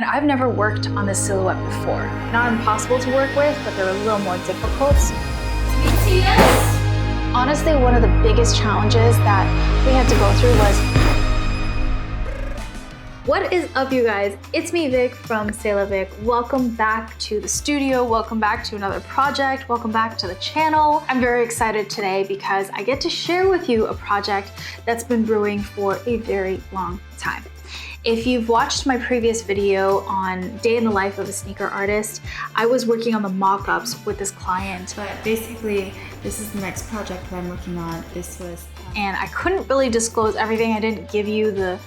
And I've never worked on this silhouette before. Not impossible to work with, but they're a little more difficult. BTS! Honestly, one of the biggest challenges that we had to go through was... What is up, you guys? It's me, Vic from Sailor Vic. Welcome back to the studio. Welcome back to another project. Welcome back to the channel. I'm very excited today because I get to share with you a project that's been brewing for a very long time. If you've watched my previous video on day in the life of a sneaker artist, I was working on the mock-ups with this client. But basically, this is the next project that I'm working on. And I couldn't really disclose everything. I didn't give you the,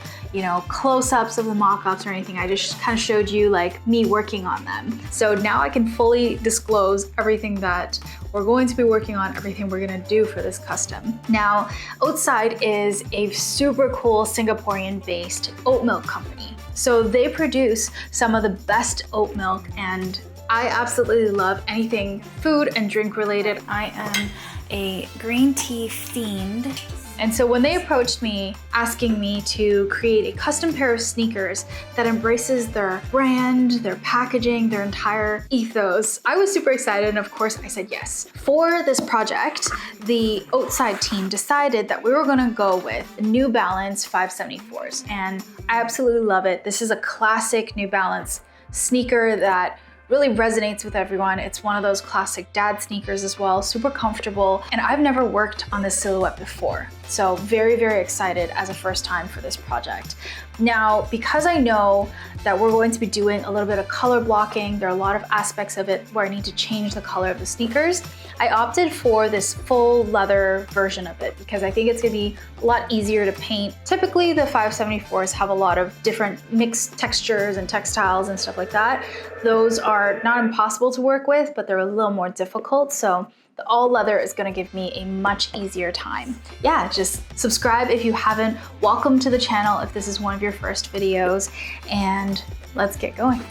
close-ups of the mock-ups or anything. I just kind of showed you like me working on them. So now I can fully disclose everything that we're going to be working on, everything we're gonna do for this custom. Now, OATSIDE is a super cool Singaporean-based oat milk company. So they produce some of the best oat milk, and I absolutely love anything food and drink related. I am a green tea fiend. And so when they approached me, asking me to create a custom pair of sneakers that embraces their brand, their packaging, their entire ethos, I was super excited, and of course I said yes. For this project, the OATSIDE team decided that we were gonna go with New Balance 574s, and I absolutely love it. This is a classic New Balance sneaker that really resonates with everyone. It's one of those classic dad sneakers as well, super comfortable, and I've never worked on this silhouette before. So very, very excited as a first time for this project. Now, because I know that we're going to be doing a little bit of color blocking, there are a lot of aspects of it where I need to change the color of the sneakers, I opted for this full leather version of it because I think it's gonna be a lot easier to paint. Typically, the 574s have a lot of different mixed textures and textiles and stuff like that. Those are not impossible to work with, but they're a little more difficult. So the all leather is gonna give me a much easier time. Yeah, just subscribe if you haven't. Welcome to the channel if this is one of your first videos, and let's get going.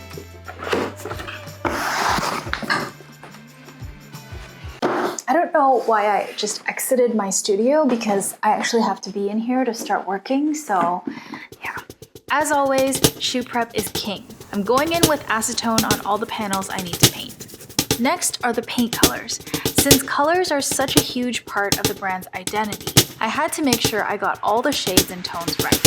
I don't know why I just exited my studio because I actually have to be in here to start working, so yeah. As always, shoe prep is king. I'm going in with acetone on all the panels I need to paint. Next are the paint colors. Since colors are such a huge part of the brand's identity, I had to make sure I got all the shades and tones right.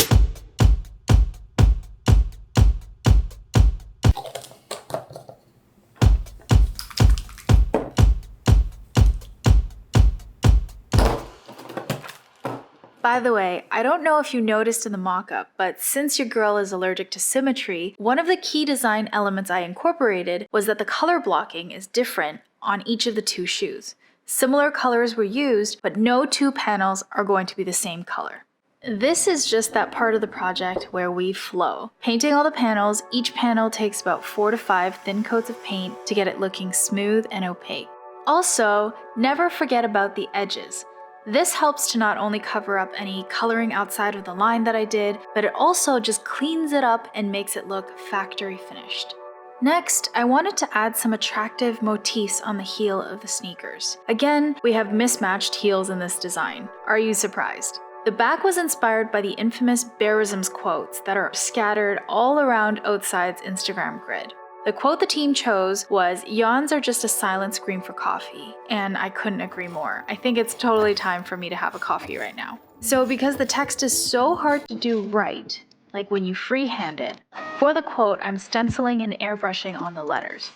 By the way, I don't know if you noticed in the mock-up, but since your girl is allergic to symmetry, one of the key design elements I incorporated was that the color blocking is different on each of the two shoes. Similar colors were used, but no two panels are going to be the same color. This is just that part of the project where we flow. Painting all the panels, each panel takes about 4 to 5 thin coats of paint to get it looking smooth and opaque. Also, never forget about the edges. This helps to not only cover up any coloring outside of the line that I did, but it also just cleans it up and makes it look factory finished. Next, I wanted to add some attractive motifs on the heel of the sneakers. Again, we have mismatched heels in this design. Are you surprised? The back was inspired by the infamous Bearisms quotes that are scattered all around OATSIDE's Instagram grid. The quote the team chose was, "Yawns are just a silent scream for coffee," and I couldn't agree more. I think it's totally time for me to have a coffee right now. So because the text is so hard to do right, like when you freehand it, for the quote I'm stenciling and airbrushing on the letters.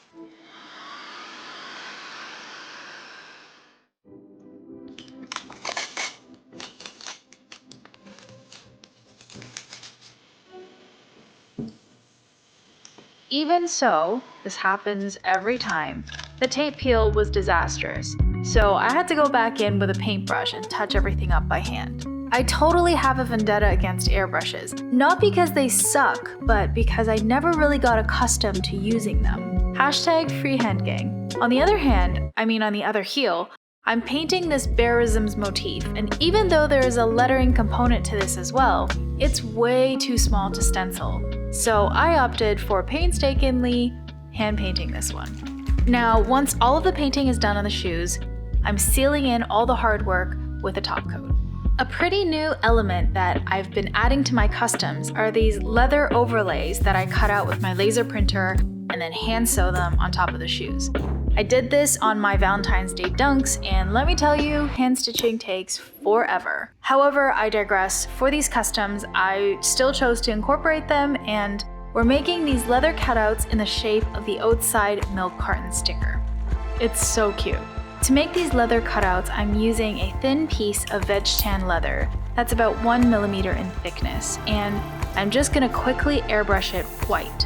Even so, this happens every time. The tape peel was disastrous, so I had to go back in with a paintbrush and touch everything up by hand. I totally have a vendetta against airbrushes, not because they suck, but because I never really got accustomed to using them. Hashtag freehand gang. On the other hand, on the other heel, I'm painting this Bearisms motif, and even though there is a lettering component to this as well, it's way too small to stencil. So I opted for painstakingly hand painting this one. Now, once all of the painting is done on the shoes, I'm sealing in all the hard work with a top coat. A pretty new element that I've been adding to my customs are these leather overlays that I cut out with my laser printer and then hand sew them on top of the shoes. I did this on my Valentine's Day dunks, and let me tell you, hand stitching takes forever. However, I digress. For these customs, I still chose to incorporate them, and we're making these leather cutouts in the shape of the OATSIDE milk carton sticker. It's so cute. To make these leather cutouts, I'm using a thin piece of veg tan leather that's about 1 millimeter in thickness, and I'm just gonna quickly airbrush it white.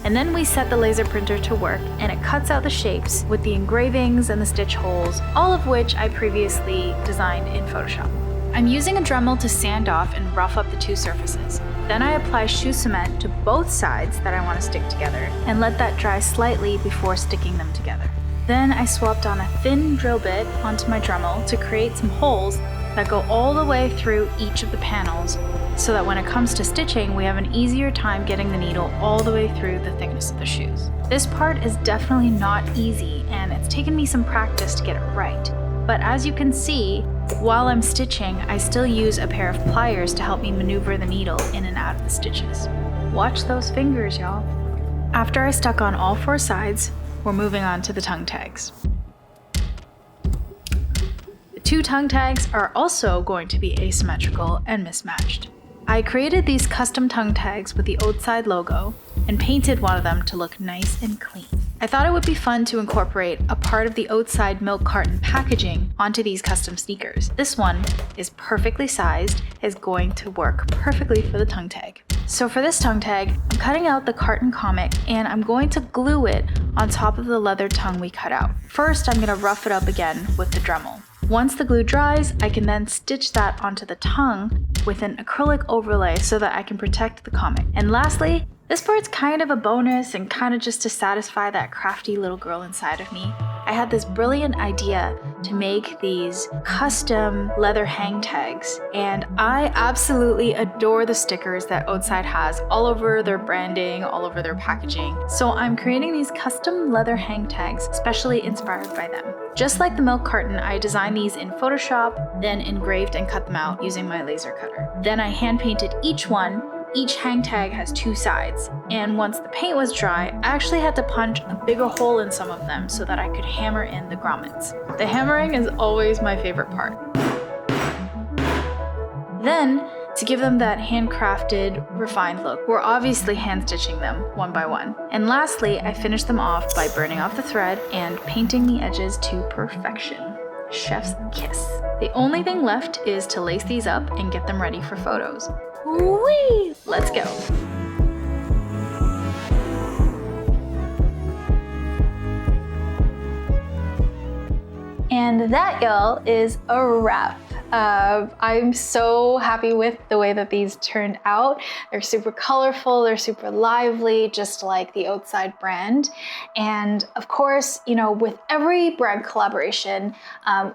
And then we set the laser printer to work, and it cuts out the shapes with the engravings and the stitch holes, all of which I previously designed in Photoshop. I'm using a Dremel to sand off and rough up the two surfaces. Then I apply shoe cement to both sides that I want to stick together and let that dry slightly before sticking them together. Then I swapped on a thin drill bit onto my Dremel to create some holes that go all the way through each of the panels so that when it comes to stitching, we have an easier time getting the needle all the way through the thickness of the shoes. This part is definitely not easy, and it's taken me some practice to get it right. But as you can see, while I'm stitching, I still use a pair of pliers to help me maneuver the needle in and out of the stitches. Watch those fingers, y'all. After I stuck on all 4 sides, we're moving on to the tongue tags. The 2 tongue tags are also going to be asymmetrical and mismatched. I created these custom tongue tags with the OATSIDE logo and painted one of them to look nice and clean. I thought it would be fun to incorporate a part of the OATSIDE milk carton packaging onto these custom sneakers. This one is perfectly sized, is going to work perfectly for the tongue tag. So for this tongue tag, I'm cutting out the Carton comic and I'm going to glue it on top of the leather tongue we cut out. First, I'm gonna rough it up again with the Dremel. Once the glue dries, I can then stitch that onto the tongue with an acrylic overlay so that I can protect the comic. And lastly, this part's kind of a bonus and kind of just to satisfy that crafty little girl inside of me. I had this brilliant idea to make these custom leather hang tags, and I absolutely adore the stickers that OATSIDE has all over their branding, all over their packaging. So I'm creating these custom leather hang tags, especially inspired by them. Just like the milk carton, I designed these in Photoshop, then engraved and cut them out using my laser cutter. Then I hand painted each one. Each hang tag has 2 sides, and once the paint was dry, I actually had to punch a bigger hole in some of them so that I could hammer in the grommets. The hammering is always my favorite part. Then, to give them that handcrafted, refined look, we're obviously hand stitching them one by one. And lastly, I finished them off by burning off the thread and painting the edges to perfection. Chef's kiss. The only thing left is to lace these up and get them ready for photos. Whee! Let's go. And that, y'all, is a wrap. I'm so happy with the way that these turned out. They're super colorful, they're super lively, just like the OATSIDE brand. And of course, you know, with every brand collaboration,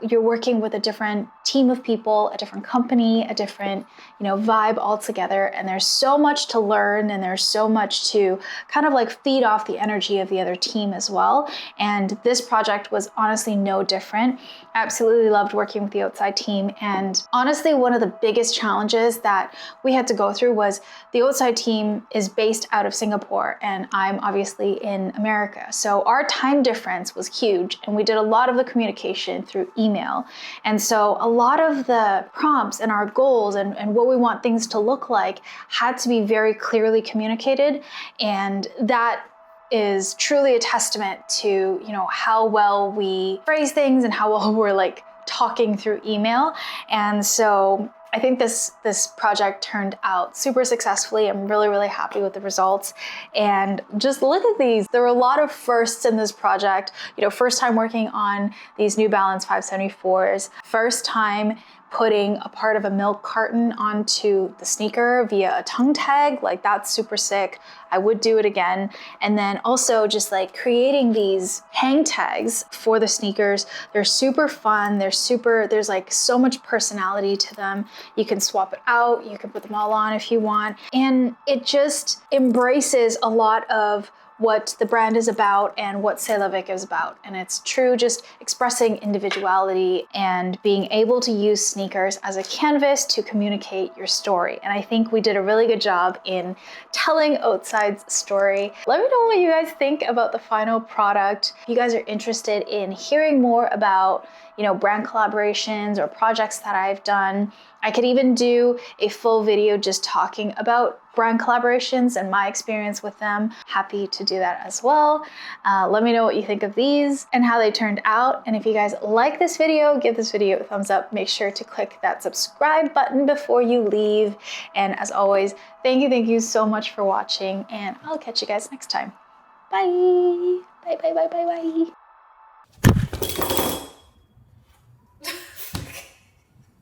you're working with a different team of people, a different company, a different, you know, vibe altogether. And there's so much to learn, and there's so much to kind of like feed off the energy of the other team as well. And this project was honestly no different. I absolutely loved working with the OATSIDE team. And honestly, one of the biggest challenges that we had to go through was the OATSIDE team is based out of Singapore, and I'm obviously in America. So our time difference was huge, and we did a lot of the communication through email. And so a lot of the prompts and our goals and what we want things to look like had to be very clearly communicated. And that is truly a testament to, you know, how well we phrase things and how well we're like talking through email. And so I think this project turned out super successfully. I'm really, really happy with the results. And just look at these. There were a lot of firsts in this project. You know, first time working on these New Balance 574s, first time putting a part of a milk carton onto the sneaker via a tongue tag, like that's super sick. I would do it again. And then also just like creating these hang tags for the sneakers. They're super fun. There's like so much personality to them. You can swap it out. You can put them all on if you want. And it just embraces a lot of what the brand is about and what C'est La Vic is about. And it's true just expressing individuality and being able to use sneakers as a canvas to communicate your story. And I think we did a really good job in telling OATSIDE's story. Let me know what you guys think about the final product. If you guys are interested in hearing more about, brand collaborations or projects that I've done, I could even do a full video just talking about brand collaborations and my experience with them. Happy to do that as well. Let me know what you think of these and how they turned out. And if you guys like this video, give this video a thumbs up. Make sure to click that subscribe button before you leave. And as always, thank you so much for watching, and I'll catch you guys next time. Bye. Bye.